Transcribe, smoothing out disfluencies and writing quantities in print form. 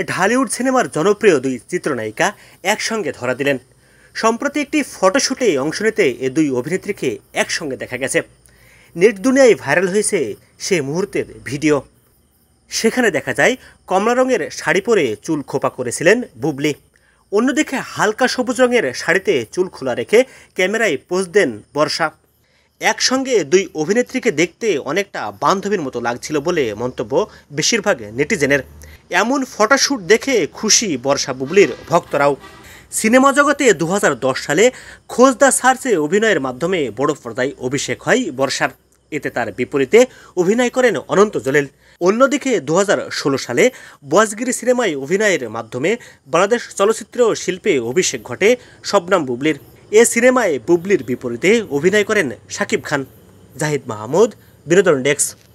ঢালিউড সিনেমার জনপ্রিয় দুই চিত্রনায়িকা একসঙ্গে ধরা দিলেন। সম্প্রতি একটি ফটোশুটে অংশ নিতে এ দুই অভিনেত্রীকে একসঙ্গে দেখা গেছে। নেট দুনিয়ায় ভাইরাল হয়েছে সে মুহূর্তের ভিডিও। সেখানে দেখা যায় কমলা রঙের শাড়ি পরে চুল খোপা করেছিলেন বুবলি। অন্যদিকে হালকা সবুজ রঙের শাড়িতে চুল খোলা রেখে ক্যামেরায় পোজ দেন বর্ষা। একসঙ্গে দুই অভিনেত্রীকে দেখতে অনেকটা বান্ধবীর মতো লাগছিল বলে মন্তব্য বেশিরভাগ নেটিজেনের। এমন ফটোশ্যুট দেখে খুশি বর্ষা বুবলির ভক্তরাও। সিনেমা জগতে 2010 সালে খোঁজ দ্য সার্চে অভিনয়ের মাধ্যমে বড় পর্দায় অভিষেক হয় বর্ষার। এতে তার বিপরীতে অভিনয় করেন অনন্ত জলিল। অন্যদিকে 2016 সালে বজগিরি সিনেমায় অভিনয়ের মাধ্যমে বাংলাদেশ চলচ্চিত্র শিল্পে অভিষেক ঘটে শবনম বুবলির। এ সিনেমায় বুবলির বিপরীতে অভিনয় করেন শাকিব খান। জাহিদ মাহমুদ, বিনোদন ডেস্ক।